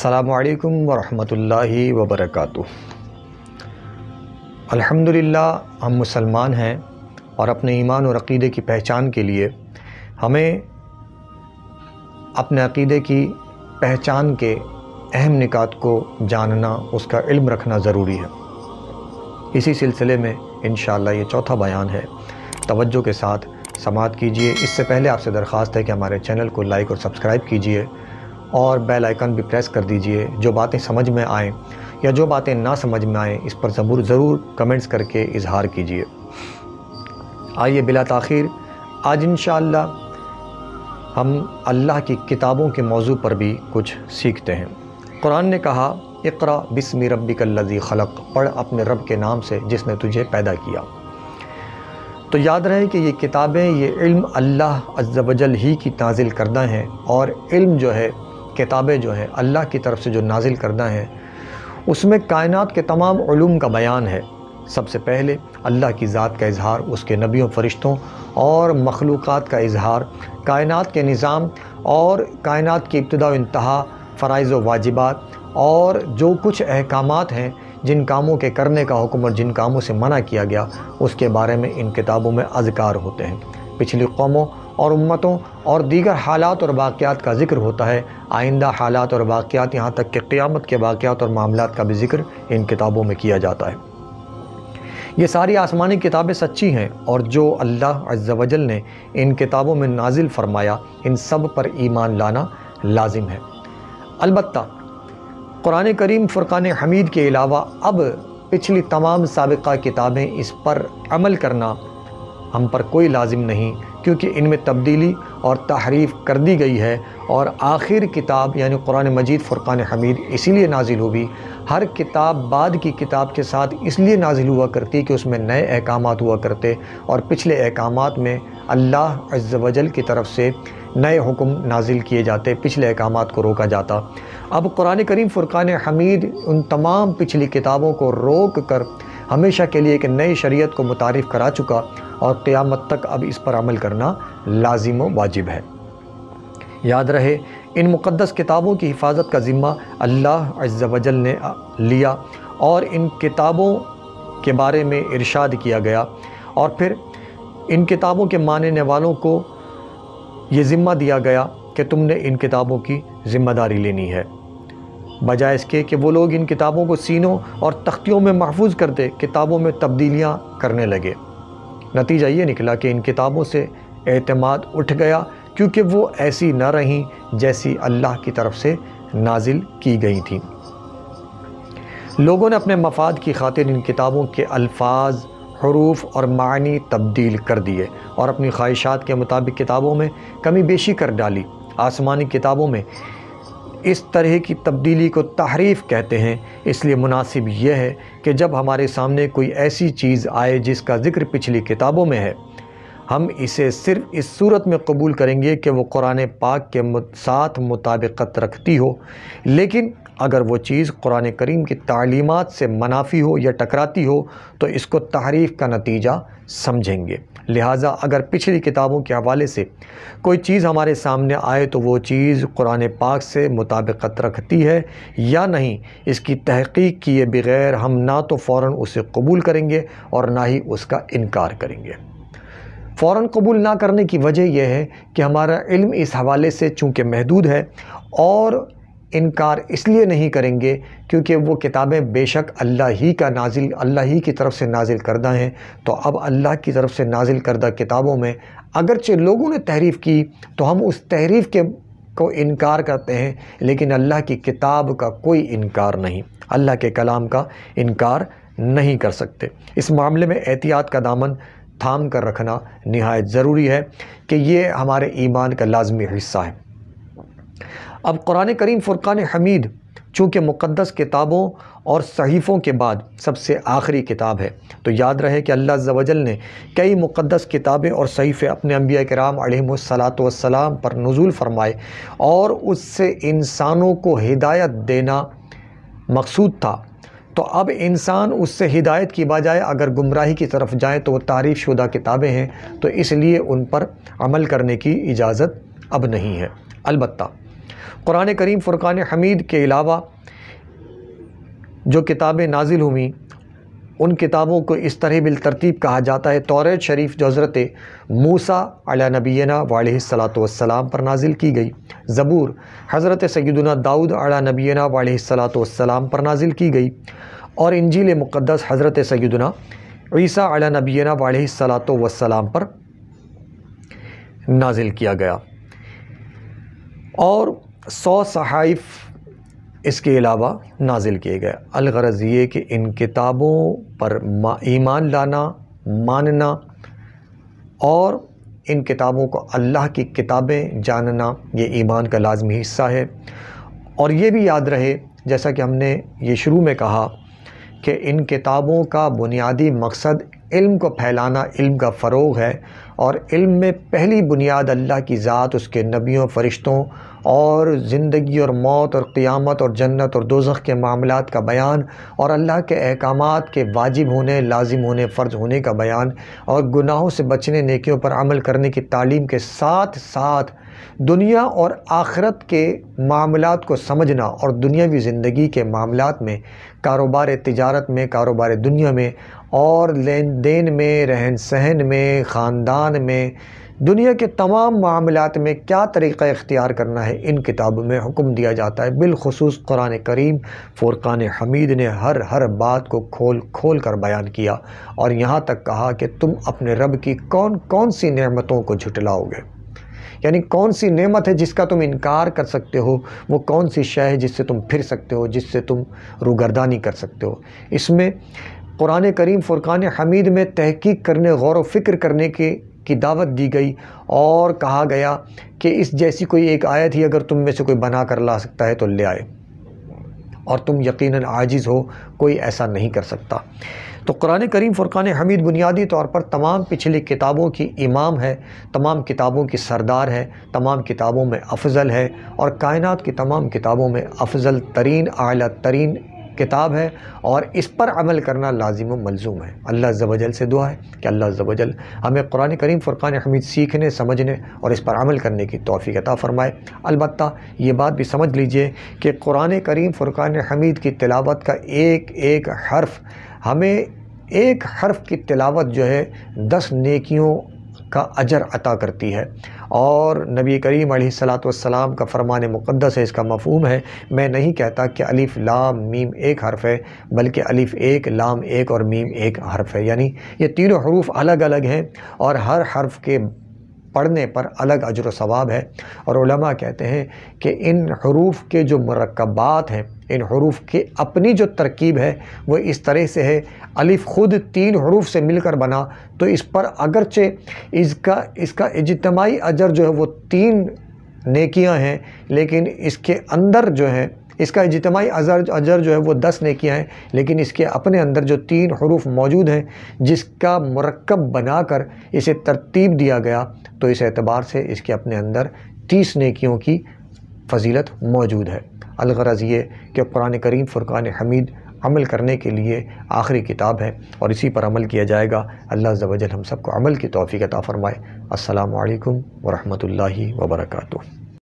السلام علیکم ورحمۃ اللہ وبرکاتہ۔ الحمدللہ ہم مسلمان ہیں اور اپنے ایمان اور عقیدے کی پہچان کے لیے ہمیں اپنے عقیدے کی پہچان کے اہم نکات کو جاننا، اس کا علم رکھنا ضروری ہے۔ اسی سلسلے میں انشاءاللہ یہ چوتھا بیان ہے، توجہ کے ساتھ سماعت کیجئے۔ اس سے پہلے آپ سے درخواست ہے کہ ہمارے چینل کو لائک اور سبسکرائب کیجئے اور بیل آئیکن بھی پریس کر دیجئے۔ جو باتیں سمجھ میں آئیں یا جو باتیں نہ سمجھ میں آئیں اس پر ضرور کمنٹس کر کے اظہار کیجئے۔ آئیے بلا تاخیر آج انشاءاللہ ہم اللہ کی کتابوں کے موضوع پر بھی کچھ سیکھتے ہیں۔ قرآن نے کہا اقرأ بسم ربک الذی خلق، پڑھ اپنے رب کے نام سے جس نے تجھے پیدا کیا۔ تو یاد رہے کہ یہ کتابیں، یہ علم اللہ عز و جل ہی کی نازل کردہ ہیں، اور علم جو ہے، کتابیں جو ہیں اللہ کی طرف سے جو نازل کردہ ہیں، اس میں کائنات کے تمام علوم کا بیان ہے۔ سب سے پہلے اللہ کی ذات کا اظہار، اس کے نبیوں، فرشتوں اور مخلوقات کا اظہار، کائنات کے نظام اور کائنات کی ابتدا و انتہا، فرائض و واجبات اور جو کچھ احکامات ہیں، جن کاموں کے کرنے کا حکم اور جن کاموں سے منع کیا گیا، اس کے بارے میں ان کتابوں میں اذکار ہوتے ہیں۔ پچھلی قوموں اور امتوں اور دیگر حالات اور واقعات کا ذکر ہوتا ہے، آئندہ حالات اور واقعات، یہاں تک کہ قیامت کے واقعات اور معاملات کا بھی ذکر ان کتابوں میں کیا جاتا ہے۔ یہ ساری آسمانی کتابیں سچی ہیں، اور جو اللہ عز و جل نے ان کتابوں میں نازل فرمایا، ان سب پر ایمان لانا لازم ہے۔ البتہ قرآن کریم فرقان حمید کے علاوہ اب پچھلی تمام سابقہ کتابیں، اس پر عمل کرنا ہم پر کوئی لازم نہیں، کیونکہ ان میں تبدیلی اور تحریف کر دی گئی ہے، اور آخر کتاب یعنی قرآن مجید فرقان حمید اسی لیے نازل ہوئی۔ ہر کتاب بعد کی کتاب کے ساتھ اس لیے نازل ہوا کرتی کہ اس میں نئے احکامات ہوا کرتے، اور پچھلے احکامات میں اللہ عز و جل کی طرف سے نئے حکم نازل کیے جاتے، پچھلے احکامات کو روکا جاتا۔ اب قرآن کریم فرقان حمید ان تمام پچھلی کتابوں کو روک کر ہمیشہ کے لیے ایک نئی شریعت کو متعارف کرا چکا، اور قیامت تک اب اس پر عمل کرنا لازم و واجب ہے۔ یاد رہے ان مقدس کتابوں کی حفاظت کا ذمہ اللہ عز و جل نے لیا، اور ان کتابوں کے بارے میں ارشاد کیا گیا، اور پھر ان کتابوں کے ماننے والوں کو یہ ذمہ دیا گیا کہ تم نے ان کتابوں کی ذمہ داری لینی ہے، بجائے اس کے کہ وہ لوگ ان کتابوں کو سینوں اور تختیوں میں محفوظ کرتے، کتابوں میں تبدیلیاں کرنے لگے۔ نتیجہ یہ نکلا کہ ان کتابوں سے اعتماد اٹھ گیا، کیونکہ وہ ایسی نہ رہیں جیسی اللہ کی طرف سے نازل کی گئی تھیں۔ لوگوں نے اپنے مفاد کی خاطر ان کتابوں کے الفاظ، حروف اور معنی تبدیل کر دیے، اور اپنی خواہشات کے مطابق کتابوں میں کمی بیشی کر ڈالی۔ آسمانی کتابوں میں اس طرح کی تبدیلی کو تحریف کہتے ہیں۔ اس لیے مناسب یہ ہے کہ جب ہمارے سامنے کوئی ایسی چیز آئے جس کا ذکر پچھلی کتابوں میں ہے، ہم اسے صرف اس صورت میں قبول کریں گے کہ وہ قرآن پاک کے ساتھ مطابقت رکھتی ہو، لیکن اگر وہ چیز قرآن کریم کی تعلیمات سے منافی ہو یا ٹکراتی ہو تو اس کو تحریف کا نتیجہ سمجھیں گے۔ لہٰذا اگر پچھلی کتابوں کے حوالے سے کوئی چیز ہمارے سامنے آئے تو وہ چیز قرآن پاک سے مطابقت رکھتی ہے یا نہیں، اس کی تحقیق کیے بغیر ہم نہ تو فوراً اسے قبول کریں گے اور نہ ہی اس کا انکار کریں گے۔ فوراً قبول نہ کرنے کی وجہ یہ ہے کہ ہمارا علم اس حوالے سے چونکہ محدود ہے، اور انکار اس لیے نہیں کریں گے کیونکہ وہ کتابیں بے شک اللہ ہی کی طرف سے نازل کردہ ہیں۔ تو اب اللہ کی طرف سے نازل کردہ کتابوں میں اگرچہ لوگوں نے تحریف کی تو ہم اس تحریف کو انکار کرتے ہیں، لیکن اللہ کی کتاب کا کوئی انکار نہیں، اللہ کے کلام کا انکار نہیں کر سکتے۔ اس معاملے میں احتیاط کا دامن تھام کر رکھنا نہایت ضروری ہے کہ یہ ہمارے ایمان کا لازمی حصہ ہے۔ اب قرآن کریم فرقان حمید چونکہ مقدس کتابوں اور صحیفوں کے بعد سب سے آخری کتاب ہے، تو یاد رہے کہ اللہ عز و جل نے کئی مقدس کتابیں اور صحیفے اپنے انبیاء کرام علیہم الصلاۃ پر نزول فرمائے، اور اس سے انسانوں کو ہدایت دینا مقصود تھا۔ تو اب انسان اس سے ہدایت کی بجائے اگر گمراہی کی طرف جائیں تو وہ تعریف شدہ کتابیں ہیں، تو اس لیے ان پر عمل کرنے کی اجازت اب نہیں ہے۔ البتہ قرآن کریم فرقان حمید کے علاوہ جو کتابیں نازل ہوئیں ان کتابوں کو اس طرح بالترتیب کہا جاتا ہے۔ توریت شریف جو حضرت موسیٰ علیہ نبینا وعلیہ الصلاۃ والسلام پر نازل کی گئی، زبور حضرت سیدنا داؤد علیہ نبینا وعلیہ الصلاۃ والسلام پر نازل کی گئی، اور انجیل مقدس حضرت سیدنا عیسیٰ علیہ نبینا وعلیہ الصلاۃ والسلام پر نازل کیا گیا، اور 100 صحائف اس کے علاوہ نازل کیے گئے۔ الغرض یہ کہ ان کتابوں پر ایمان لانا، ماننا، اور ان کتابوں کو اللہ کی کتابیں جاننا یہ ایمان کا لازمی حصہ ہے۔ اور یہ بھی یاد رہے، جیسا کہ ہم نے یہ شروع میں کہا، کہ ان کتابوں کا بنیادی مقصد علم کو پھیلانا، علم کا فروغ ہے، اور علم میں پہلی بنیاد اللہ کی ذات، اس کے نبیوں، فرشتوں، اور زندگی اور موت اور قیامت اور جنت اور دوزخ کے معاملات کا بیان، اور اللہ کے احکامات کے واجب ہونے، لازم ہونے، فرض ہونے کا بیان، اور گناہوں سے بچنے، نیکیوں پر عمل کرنے کی تعلیم کے ساتھ ساتھ دنیا اور آخرت کے معاملات کو سمجھنا، اور دنیاوی زندگی کے معاملات میں، کاروبار تجارت میں، کاروبار دنیا میں، اور لین دین میں، رہن سہن میں، خاندان میں، دنیا کے تمام معاملات میں کیا طریقہ اختیار کرنا ہے، ان کتابوں میں حکم دیا جاتا ہے۔ بالخصوص قرآن کریم فرقان حمید نے ہر بات کو کھول کر بیان کیا، اور یہاں تک کہا کہ تم اپنے رب کی کون سی نعمتوں کو جھٹلاؤ گے، یعنی کون سی نعمت ہے جس کا تم انکار کر سکتے ہو، وہ کون سی شے ہے جس سے تم پھر سکتے ہو، جس سے تم روگردانی کر سکتے ہو۔ اس میں قرآن کریم فرقان حمید میں تحقیق کرنے، غور و فکر کرنے کی دعوت دی گئی، اور کہا گیا کہ اس جیسی کوئی ایک آیت ہی اگر تم میں سے کوئی بنا کر لا سکتا ہے تو لے آئے، اور تم یقیناً عاجز ہو، کوئی ایسا نہیں کر سکتا۔ تو قرآن کریم فرقان حمید بنیادی طور پر تمام پچھلی کتابوں کی امام ہے، تمام کتابوں کی سردار ہے، تمام کتابوں میں افضل ہے، اور کائنات کی تمام کتابوں میں افضل ترین، اعلیٰ ترین کتاب ہے، اور اس پر عمل کرنا لازم و ملزوم ہے۔ اللہ عز و جل سے دعا ہے کہ اللہ عز و جل ہمیں قرآن کریم فرقان حمید سیکھنے، سمجھنے اور اس پر عمل کرنے کی توفیق عطا فرمائے۔ البتہ یہ بات بھی سمجھ لیجئے کہ قرآن کریم فرقان حمید کی تلاوت کا ایک حرف، ہمیں ایک حرف کی تلاوت جو ہے 10 نیکیوں کا اجر عطا کرتی ہے، اور نبی کریم علیہ الصلاۃ والسلام کا فرمان مقدس ہے، اس کا مفہوم ہے، میں نہیں کہتا کہ الف لام میم ایک حرف ہے، بلکہ الف ایک، لام ایک اور میم ایک حرف ہے، یعنی یہ تینوں حروف الگ الگ ہیں، اور ہر حرف کے پڑھنے پر الگ اجر و ثواب ہے۔ اور علماء کہتے ہیں کہ ان حروف کے جو مرکبات ہیں، ان حروف کی اپنی جو ترکیب ہے وہ اس طرح سے ہے، الف خود 3 حروف سے مل کر بنا، تو اس پر اگرچہ اس کا اجتماعی اجر جو ہے وہ 3 نیکیاں ہیں، لیکن اس کے اندر جو ہے اس کا اجتماعی اجر جو ہے وہ 10 نیکیاں ہیں، لیکن اس کے اپنے اندر جو 3 حروف موجود ہیں، جس کا مرکب بنا کر اسے ترتیب دیا گیا، تو اس اعتبار سے اس کے اپنے اندر 30 نیکیوں کی فضیلت موجود ہے۔ الغرض یہ کہ قرآن کریم فرقان حمید عمل کرنے کے لیے آخری کتاب ہے، اور اسی پر عمل کیا جائے گا۔ اللہ عز و جل ہم سب کو عمل کی توفیق عطا فرمائے۔ السلام علیکم ورحمۃ اللہ وبرکاتہ۔